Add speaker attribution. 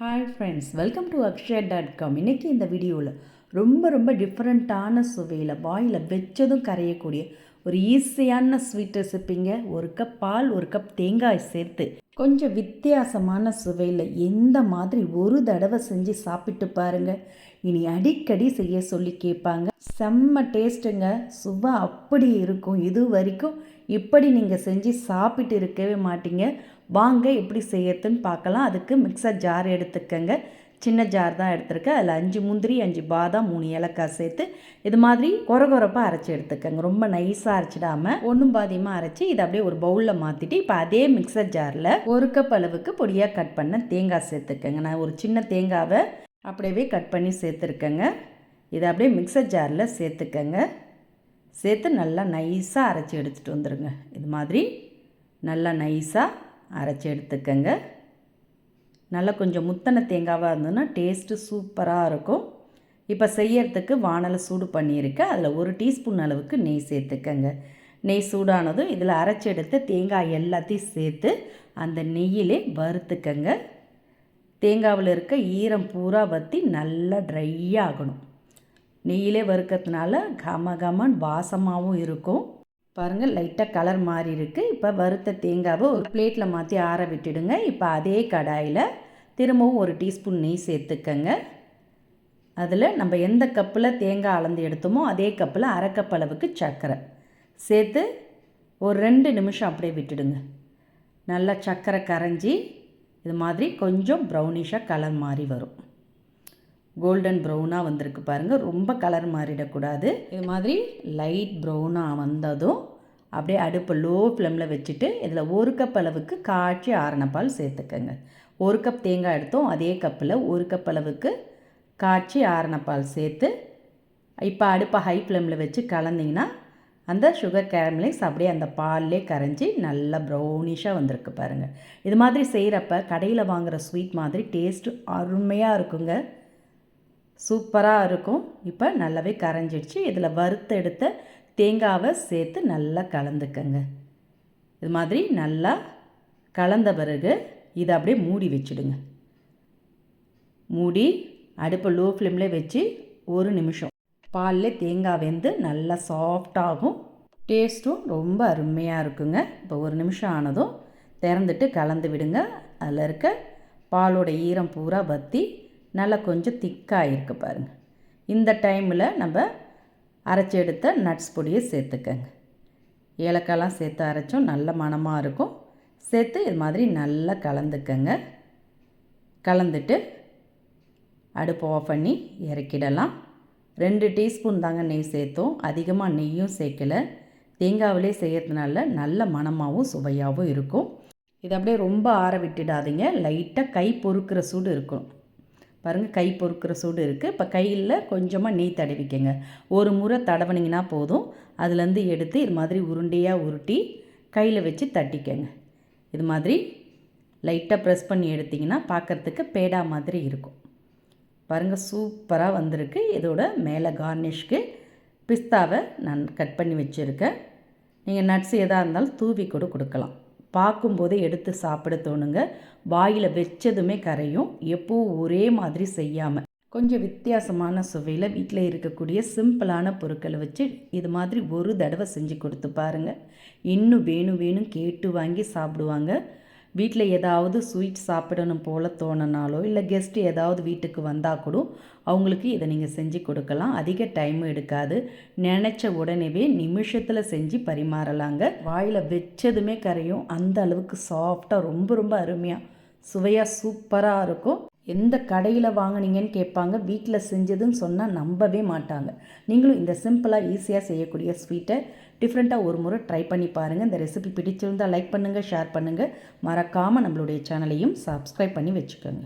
Speaker 1: Hi friends, welcome to akshaya.com. இன்றைக்கி இந்த வீடியோவில் ரொம்ப டிஃப்ரெண்ட்டான சுவையில் வாயில் வச்சதும் கரையக்கூடிய ஒரு ஈஸியான ஸ்வீட் ரெசிப்பிங்க. ஒரு கப் பால், ஒரு கப் தேங்காய் சேர்த்து கொஞ்சம் வித்தியாசமான சுவையில் எந்த மாதிரி ஒரு தடவை செஞ்சு சாப்பிட்டு பாருங்கள். இனி அடிக்கடி செய்ய சொல்லி கேட்பாங்க. செம்ம டேஸ்ட்டுங்க, சுவை அப்படி இருக்கும். இது வரைக்கும் இப்படி நீங்கள் செஞ்சு சாப்பிட்டு இருக்கவே மாட்டீங்க. வாங்க எப்படி செய்யறதுன்னு பார்க்கலாம். அதுக்கு மிக்சர் ஜார் எடுத்துக்கங்க. சின்ன ஜார் தான் எடுத்துருக்கேன். அதில் 5 முந்திரி, 5 பாதாம், 3 ஏலக்காய் சேர்த்து இது மாதிரி கொரப்பாக அரைச்சி எடுத்துக்கங்க. ரொம்ப நைஸாக அரைச்சிடாமல் ஒன்றும் பாதியமாக அரைச்சி இதை அப்படியே ஒரு பவுலில் மாற்றிட்டு இப்போ அதே மிக்சர் ஜாரில் 1 கப் அளவுக்கு பொடியாக கட் பண்ண தேங்காய் சேர்த்துக்கங்க. நான் ஒரு சின்ன தேங்காவை அப்படியே கட் பண்ணி சேர்த்துருக்கேங்க. இதை அப்படியே மிக்சர் ஜாரில் சேர்த்துக்கங்க. சேர்த்து நல்லா நைஸாக அரைச்சி எடுத்துகிட்டு வந்துடுங்க. இது மாதிரி நல்லா நைஸாக அரைச்சி எடுத்துக்கங்க. நல்லா கொஞ்சம் முத்தனை தேங்காவாக இருந்ததுன்னா டேஸ்ட்டு சூப்பராக இருக்கும். இப்போ செய்யறதுக்கு வானலை சூடு பண்ணியிருக்கேன். அதில் 1 டீஸ்பூன் அளவுக்கு நெய் சேர்த்துக்கங்க. நெய் சூடானதும் இதில் அரைச்சி எடுத்த தேங்காய் எல்லாத்தையும் சேர்த்து அந்த நெய்யிலே வறுத்துக்கங்க. தேங்காவில் இருக்க ஈரம் பூரா வற்றி நல்லா ட்ரை ஆகணும். நெய்யிலே வறுக்கிறதுனால கமகமன் வாசமாகவும் இருக்கும். பாருங்கள், லைட்டாக கலர் மாறி இருக்குது. இப்போ வறுத்த தேங்காவை ஒரு பிளேட்டில் மாற்றி ஆற விட்டுடுங்க. இப்போ அதே கடாயில் திரும்பவும் 1 டீஸ்பூன் நெய் சேர்த்துக்கங்க. அதில் நம்ம எந்த கப்பில் தேங்காய் அளந்து எடுத்தோமோ அதே கப்பில் அரை கப் அளவுக்கு சர்க்கரை சேர்த்து ஒரு 2 நிமிஷம் அப்படியே விட்டுடுங்க. நல்லா சர்க்கரை கரைஞ்சி இது மாதிரி கொஞ்சம் ப்ரௌனிஷாக கலர் மாறி வரும். கோல்டன் ப்ரௌனாக வந்திருக்கு பாருங்கள். ரொம்ப கலர் மாறிடக்கூடாது. இது மாதிரி லைட் ப்ரௌனாக வந்ததும் அப்படியே அடுப்பு லோ ஃப்ளேமில் வச்சுட்டு இதில் 1 கப் அளவுக்கு காய்ச்சி ஆறின பால் சேர்த்துக்கங்க. 1 கப் தேங்காய் எடுத்தோம், அதே கப்பில் 1 கப் அளவுக்கு காய்ச்சி ஆறின பால் சேர்த்து இப்போ அடுப்பை ஹை ஃப்ளேமில் வச்சு கலந்திங்கன்னா அந்த சுகர் கேரமலைஸ் அப்படியே அந்த பால்லே கரைஞ்சி நல்லா ப்ரௌனிஷாக வந்திருக்கு பாருங்கள். இது மாதிரி செய்கிறப்ப கடையில் வாங்குகிற ஸ்வீட் மாதிரி டேஸ்ட்டு அருமையாக இருக்குங்க. சூப்பராக இருக்கும். இப்போ நல்லாவே கரைஞ்சிடுச்சு. இதில் வறுத்து எடுத்த தேங்காவை சேர்த்து நல்லா கலந்துக்கங்க. இது மாதிரி நல்லா கலந்த பிறகு இதை அப்படியே மூடி வச்சுடுங்க. மூடி அடுப்பை லோ ஃப்ளேமில் வச்சு 1 நிமிஷம் பாலில் தேங்காய் வெந்து நல்லா சாஃப்டாகும். டேஸ்ட்டும் ரொம்ப அருமையாக இருக்குங்க. இப்போ 1 நிமிஷம் ஆனதும் திறந்துட்டு கலந்து விடுங்க. அதில் இருக்க பாலோட ஈரம் பூரா வற்றி நல்லா கொஞ்சம் திக்காக இருக்குது பாருங்கள். இந்த டைமில் நம்ம அரைச்சி எடுத்த நட்ஸ் பொடியை சேர்த்துக்கங்க. ஏலக்காய்லாம் சேர்த்து அரைச்சோம், நல்ல மணமாக இருக்கும். சேர்த்து இது மாதிரி நல்லா கலந்துக்கங்க. கலந்துட்டு அடுப்பு ஆஃப் பண்ணி இறக்கிடலாம். 2 டீஸ்பூன் தாங்க நெய் சேர்த்தோம், அதிகமாக நெய்யும் சேர்க்கலை. தேங்காவிலே செய்யறதுனால நல்ல மணமாகவும் சுவையாகவும் இருக்கும். இதை அப்படியே ரொம்ப ஆற விட்டுடாதீங்க. லைட்டாக கை பொறுக்கிற சூடு இருக்கும் பாருங்கள். கை பொறுக்கிற சூடு இருக்குது. இப்போ கையில் கொஞ்சமாக நெய் தடவிக்கங்க. ஒரு முறை தடவினீங்கன்னா போதும். அதுலேருந்து எடுத்து இது மாதிரி உருண்டையாக உருட்டி கையில் வச்சு தட்டிக்கங்க. இது மாதிரி லைட்டாக ப்ரெஸ் பண்ணி எடுத்திங்கன்னா பார்க்குறதுக்கு பேடா மாதிரி இருக்கும் பாருங்கள். சூப்பராக வந்திருக்கு. இதோட மேலே கார்னிஷ்க்கு பிஸ்தாவை நான் கட் பண்ணி வச்சுருக்கேன். நீங்கள் நட்ஸ் எதாக இருந்தாலும் தூவி கூட கொடுக்கலாம். பார்க்கும்போதே எடுத்து சாப்பிட தோணுங்க. வாயில் வச்சதுமே கரையும். எப்போவும் ஒரே மாதிரி செய்யாமல் கொஞ்சம் வித்தியாசமான சுவையில் வீட்டில் இருக்கக்கூடிய சிம்பிளான பொருட்களை வச்சு இது மாதிரி ஒரு தடவை செஞ்சு கொடுத்து பாருங்கள். இன்னும் வேணும் கேட்டு வாங்கி சாப்பிடுவாங்க. வீட்டில் ஏதாவது ஸ்வீட் சாப்பிடணும் போல் தோணுனாலோ இல்லை கெஸ்ட்டு ஏதாவது வீட்டுக்கு வந்தால் கூட அவங்களுக்கு இதை நீங்கள் செஞ்சு கொடுக்கலாம். அதிக டைமும் எடுக்காது. நினச்ச உடனேவே நிமிஷத்தில் செஞ்சு பரிமாறலாங்க. வாயில் வச்சதுமே கரையும். அந்த அளவுக்கு சாஃப்டாக ரொம்ப அருமையாக சுவையாக சூப்பராக இருக்கும். எந்த கடையில் வாங்கினீங்கன்னு கேட்பாங்க. வீட்டில் செஞ்சதுன்னு சொன்னால் நம்பவே மாட்டாங்க. நீங்களும் இந்த சிம்பிளாக ஈஸியாக செய்யக்கூடிய ஸ்வீட்டை டிஃப்ரெண்ட்டாக ஒரு முறை ட்ரை பண்ணி பாருங்கள். இந்த ரெசிபி பிடிச்சிருந்தால் லைக் பண்ணுங்கள், ஷேர் பண்ணுங்கள். மறக்காமல் நம்மளுடைய சேனலையும் சப்ஸ்கிரைப் பண்ணி வச்சுக்கோங்க.